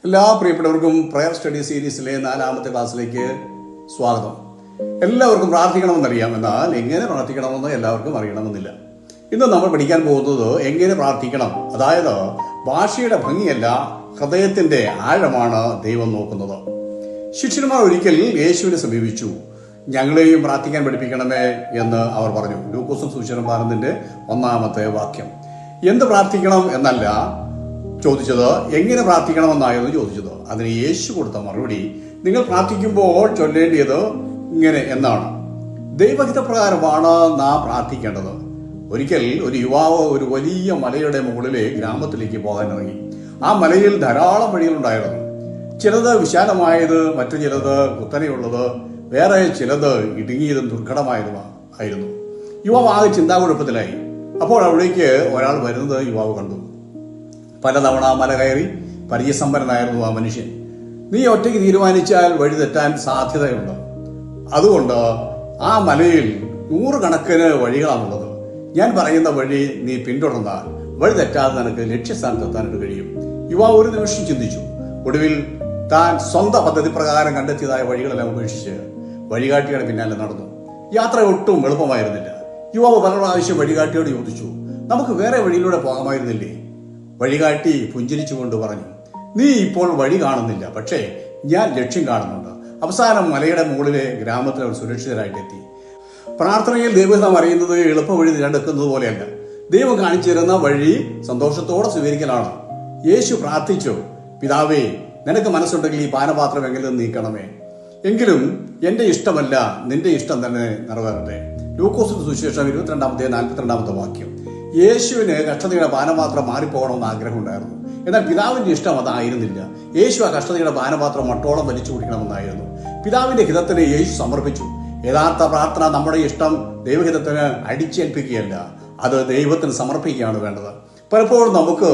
എല്ലാ പ്രിയപ്പെട്ടവർക്കും prayer study സീരീസിലെ 4ാമത്തെ ക്ലാസ്സിലേക്ക് സ്വാഗതം. എല്ലാവർക്കും പ്രാർത്ഥിക്കണമെന്നറിയാം, എന്നാൽ എങ്ങനെ പ്രാർത്ഥിക്കണമെന്ന് എല്ലാവർക്കും അറിയണമെന്നില്ല. ഇന്ന് നമ്മൾ പഠിക്കാൻ പോകുന്നത് എങ്ങനെ പ്രാർത്ഥിക്കണം, അതായത് ഭാഷയുടെ ഭംഗിയല്ല, ഹൃദയത്തിന്റെ ആഴമാണ് ദൈവം നോക്കുന്നത്. ശിഷ്യന്മാർ ഒരിക്കൽ യേശുവിനെ സമീപിച്ചു. ഞങ്ങളെയും പ്രാർത്ഥിക്കാൻ പഠിപ്പിക്കണമേ എന്ന് അവർ പറഞ്ഞു. ലൂക്കോസും സുവിശേഷം 1-ാമത്തെ വാക്യം. എന്ത് പ്രാർത്ഥിക്കണം എന്നല്ല ചോദിച്ചത്, എങ്ങനെ പ്രാർത്ഥിക്കണമെന്നായിരുന്നു ചോദിച്ചത്. അതിന് യേശു കൊടുത്ത മറുപടി, നിങ്ങൾ പ്രാർത്ഥിക്കുമ്പോൾ ചൊല്ലേണ്ടിയത് ഇങ്ങനെ എന്നാണ്. ദൈവഹിതപ്രകാരമാണ് നാം പ്രാർത്ഥിക്കേണ്ടത്. ഒരിക്കൽ ഒരു യുവാവ് ഒരു വലിയ മലയുടെ മുകളിലെ ഗ്രാമത്തിലേക്ക് പോകാൻ ഇറങ്ങി. ആ മലയിൽ ധാരാളം വഴികളുണ്ടായിരുന്നു. ചിലത് വിശാലമായത്, മറ്റു ചിലത് കുത്തനെയുള്ളത്, വേറെ ചിലത് ഇടുങ്ങിയതും ദുർഘടമായതുമായിരുന്നു. യുവാവ് ആകെ ചിന്താകുഴപ്പത്തിലായി. അപ്പോൾ അവിടേക്ക് ഒരാൾ വരുന്നത് യുവാവ് കണ്ടു. പലതവണ മല കയറി പരിചയസമ്പന്നനായിരുന്നു ആ മനുഷ്യൻ. നീ ഒറ്റയ്ക്ക് തീരുമാനിച്ചാൽ വഴി തെറ്റാൻ സാധ്യതയുണ്ട്. അതുകൊണ്ട് ആ മലയിൽ 100 കണക്കിന് വഴികളാണുള്ളത്. ഞാൻ പറയുന്ന വഴി നീ പിന്തുടർന്നാൽ വഴി തെറ്റാതെ നിനക്ക് ലക്ഷ്യസ്ഥാനത്തെത്താനായിട്ട് കഴിയും. യുവാവ് ഒരു നിമിഷം ചിന്തിച്ചു. ഒടുവിൽ താൻ സ്വന്തം പദ്ധതി പ്രകാരം കണ്ടെത്തിയതായ വഴികളെല്ലാം ഉപേക്ഷിച്ച് വഴികാട്ടിയുടെ പിന്നാലെ നടന്നു. യാത്ര ഒട്ടും എളുപ്പമായിരുന്നില്ല. യുവാവ് പല പ്രാവശ്യം വഴികാട്ടിയോട് ചോദിച്ചു, നമുക്ക് വേറെ വഴിയിലൂടെ പോകാമായിരുന്നില്ലേ? വഴികാട്ടി പുഞ്ചിരിച്ചുകൊണ്ട് പറഞ്ഞു, നീ ഇപ്പോൾ വഴി കാണുന്നില്ല, പക്ഷേ ഞാൻ ലക്ഷ്യം കാണുന്നുണ്ട്. അവസാനം മലയുടെ മുകളിലെ ഗ്രാമത്തിൽ അവർ സുരക്ഷിതരായിട്ടെത്തി. പ്രാർത്ഥനയിൽ ദൈവഹിതം അറിയുന്നത് എളുപ്പവഴി തിരഞ്ഞെടുക്കുന്നത് പോലെയല്ല. ദൈവം കാണിച്ചു തരുന്ന വഴി സന്തോഷത്തോടെ സ്വീകരിക്കലാണ്. യേശു പ്രാർത്ഥിച്ചു, പിതാവേ, നിനക്ക് മനസ്സുണ്ടെങ്കിൽ ഈ പാനപാത്രം എങ്കിലും നീക്കണമേ, എങ്കിലും എന്റെ ഇഷ്ടമല്ല നിന്റെ ഇഷ്ടം തന്നെ നിറവേറട്ടെ. ലൂക്കോസിന്റെ സുവിശേഷം 22-42 വാക്യം. യേശുവിന് കഷ്ടതയുടെ പാനപാത്രം മാറിപ്പോകണമെന്ന് ആഗ്രഹമുണ്ടായിരുന്നു. എന്നാൽ പിതാവിന്റെ ഇഷ്ടം അതായിരുന്നില്ല. യേശു ആ കഷ്ടതയുടെ പാനപാത്രം മട്ടോളം വലിച്ചു കുടിക്കണമെന്നായിരുന്നു. പിതാവിന്റെ ഹിതത്തിന് യേശു സമർപ്പിച്ചു. യഥാർത്ഥ പ്രാർത്ഥന നമ്മുടെ ഇഷ്ടം ദൈവഹിതത്തിന് അടിച്ചേൽപ്പിക്കുകയല്ല, അത് ദൈവത്തിന് സമർപ്പിക്കുകയാണ് വേണ്ടത്. പലപ്പോഴും നമുക്ക്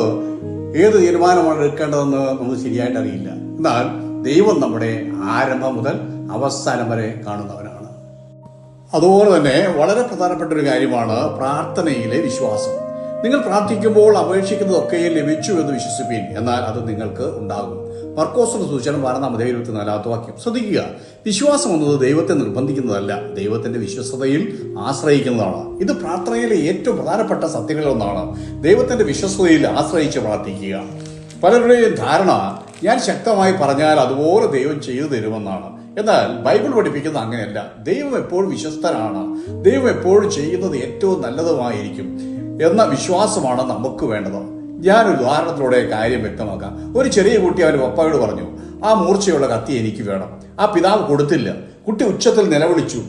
ഏത് തീരുമാനമാണ് എടുക്കേണ്ടതെന്ന് നമുക്ക് ശരിയായിട്ട് അറിയില്ല. എന്നാൽ ദൈവം നമ്മുടെ ആരംഭം മുതൽ അവസാനം വരെ കാണുന്നവനാണ്. അതുപോലെ തന്നെ വളരെ പ്രധാനപ്പെട്ട ഒരു കാര്യമാണ് പ്രാർത്ഥനയിലെ വിശ്വാസം. നിങ്ങൾ പ്രാർത്ഥിക്കുമ്പോൾ അപേക്ഷിക്കുന്നതൊക്കെയും ലഭിച്ചു എന്ന് വിശ്വസിപ്പീൻ, എന്നാൽ അത് നിങ്ങൾക്ക് ഉണ്ടാകും. മർക്കോസിന്റെ സുവിശേഷം 6-24 വാക്യം. ശ്രദ്ധിക്കുക, വിശ്വാസം എന്നത് ദൈവത്തെ നിർബന്ധിക്കുന്നതല്ല, ദൈവത്തിന്റെ വിശ്വസ്തതയിൽ ആശ്രയിക്കുന്നതാണ്. ഇത് പ്രാർത്ഥനയിലെ ഏറ്റവും പ്രധാനപ്പെട്ട സത്യങ്ങളിലൊന്നാണ്. ദൈവത്തിന്റെ വിശ്വസ്തതയിൽ ആശ്രയിച്ച് പ്രാർത്ഥിക്കുക. പലരുടെയും ധാരണ, ഞാൻ ശക്തമായി പറഞ്ഞാൽ അതുപോലെ ദൈവം ചെയ്തു തരുമെന്നാണ്. എന്നാൽ ബൈബിൾ പഠിപ്പിക്കുന്നത് അങ്ങനെയല്ല. ദൈവം എപ്പോഴും വിശ്വസ്തനാണ്. ദൈവം എപ്പോഴും ചെയ്യുന്നത് ഏറ്റവും നല്ലതുമായിരിക്കും എന്ന വിശ്വാസമാണ് നമുക്ക് വേണ്ടത്. ഞാനൊരു ഉദാഹരണത്തിലൂടെ കാര്യം വ്യക്തമാക്കാം. ഒരു ചെറിയ കുട്ടി അവന്റെ പപ്പയോട് പറഞ്ഞു, ആ മൂർച്ചയുള്ള കത്തി എനിക്ക് വേണം. ആ പിതാവ് കൊടുത്തില്ല. കുട്ടി ഉച്ചത്തിൽ നിലവിളിച്ചു.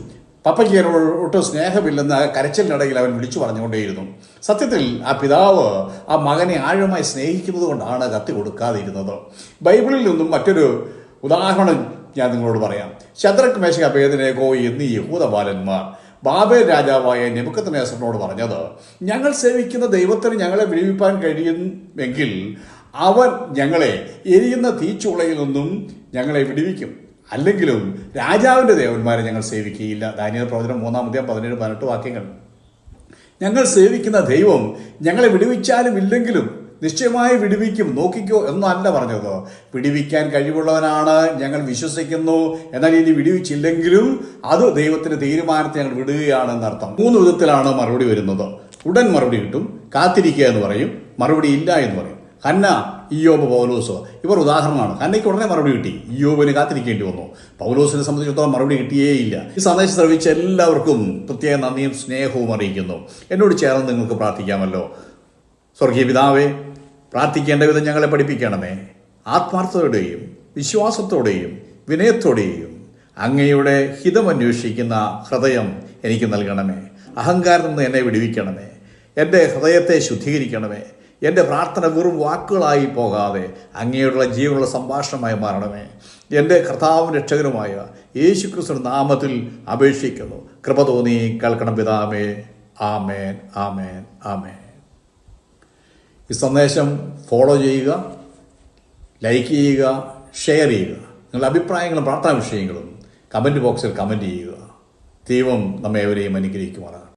പപ്പയ്ക്ക് ഒട്ടും സ്നേഹമില്ലെന്ന് കരച്ചിലിനിടയിൽ അവൻ വിളിച്ചു പറഞ്ഞുകൊണ്ടേയിരുന്നു. സത്യത്തിൽ ആ പിതാവ് ആ മകനെ ആഴമായി സ്നേഹിക്കുന്നത് കൊണ്ടാണ് കത്തി കൊടുക്കാതെ ഇരുന്നത്. ബൈബിളിൽ നിന്നും മറ്റൊരു ഉദാഹരണം ഞാൻ നിങ്ങളോട് പറയാം. ശദ്രക്, മേശക്, അബേദ്നെഗോ എന്നീ യഹൂദ ബാലന്മാർ ബാബേൽ രാജാവായ നെബൂഖദ്നേസറിനോട് പറഞ്ഞത്, ഞങ്ങൾ സേവിക്കുന്ന ദൈവത്തിന് ഞങ്ങളെ വിടുവിപ്പാൻ കഴിയുമെങ്കിൽ അവൻ ഞങ്ങളെ എരിയുന്ന തീച്ചുളയിൽ നിന്നും ഞങ്ങളെ വിടുവിക്കും, അല്ലെങ്കിലും രാജാവിന്റെ ദേവന്മാരെ ഞങ്ങൾ സേവിക്കുകയില്ല. ദാനിയേൽ പ്രവചനം 3-17-18 വാക്യങ്ങൾ. ഞങ്ങൾ സേവിക്കുന്ന ദൈവം ഞങ്ങളെ വിടുവിച്ചാലും ഇല്ലെങ്കിലും നിശ്ചയമായി വിടുവിക്കും, നോക്കിക്കോ എന്നല്ല പറഞ്ഞത്. വിടുവിക്കാൻ കഴിവുള്ളവനാണ് ഞങ്ങൾ വിശ്വസിക്കുന്നു, എന്നാൽ ഇനി വിടുവിച്ചില്ലെങ്കിലും അത് ദൈവത്തിന്റെ തീരുമാനത്തെ ഞങ്ങൾ വിടുകയാണ് എന്നർത്ഥം. 3 വിധത്തിലാണ് മറുപടി വരുന്നത്. ഉടൻ മറുപടി കിട്ടും, കാത്തിരിക്കുക എന്ന് പറയും, മറുപടി ഇല്ല എന്ന് പറയും. ഹന്ന, ഇയ്യോബ്, പൗലോസ് ഇവർ ഉദാഹരണമാണ്. ഹന്നയ്ക്ക് ഉടനെ മറുപടി കിട്ടി, ഇയ്യോബിന് കാത്തിരിക്കേണ്ടി വന്നു. പൗലോസിനെ സംബന്ധിച്ചിടത്തോളം മറുപടി കിട്ടിയേയില്ല. ഈ സന്ദേശം ശ്രവിച്ച എല്ലാവർക്കും പ്രത്യേക നന്ദിയും സ്നേഹവും അറിയിക്കുന്നു. എന്നോട് ചേർന്ന് നിങ്ങൾക്ക് പ്രാർത്ഥിക്കാമല്ലോ. സ്വർഗീയ പിതാവേ, പ്രാർത്ഥിക്കേണ്ട വിധം ഞങ്ങളെ പഠിപ്പിക്കണമേ. ആത്മാർത്ഥതയോടെയും വിശ്വാസത്തോടെയും വിനയത്തോടെയും അങ്ങയുടെ ഹിതമന്വേഷിക്കുന്ന ഹൃദയം എനിക്ക് നൽകണമേ. അഹങ്കാരത്തിൽ നിന്ന് എന്നെ വിടുവിക്കണമേ. എൻ്റെ ഹൃദയത്തെ ശുദ്ധീകരിക്കണമേ. എൻ്റെ പ്രാർത്ഥന വെറും വാക്കുകളായി പോകാതെ അങ്ങയോടുള്ള ജീവനുള്ള സംഭാഷണമായി മാറണമേ. എൻ്റെ കർത്താവും രക്ഷകനുമായ യേശുക്രിസ്തുവിന്റെ നാമത്തിൽ അപേക്ഷിക്കുന്നു. കൃപ തോന്നി കേൾക്കണം പിതാവേ. ആമേൻ, ആമേൻ, ആമേൻ. ഈ സന്ദേശം ഫോളോ ചെയ്യുക, ലൈക്ക് ചെയ്യുക, ഷെയർ ചെയ്യുക. നിങ്ങളുടെ അഭിപ്രായങ്ങളും പ്രാർത്ഥനാ വിഷയങ്ങളും കമൻറ്റ് ബോക്സിൽ കമൻറ്റ് ചെയ്യുക. ദൈവം നമ്മെ ഏവരെയും അനുഗ്രഹിക്കുമാറാകട്ടെ.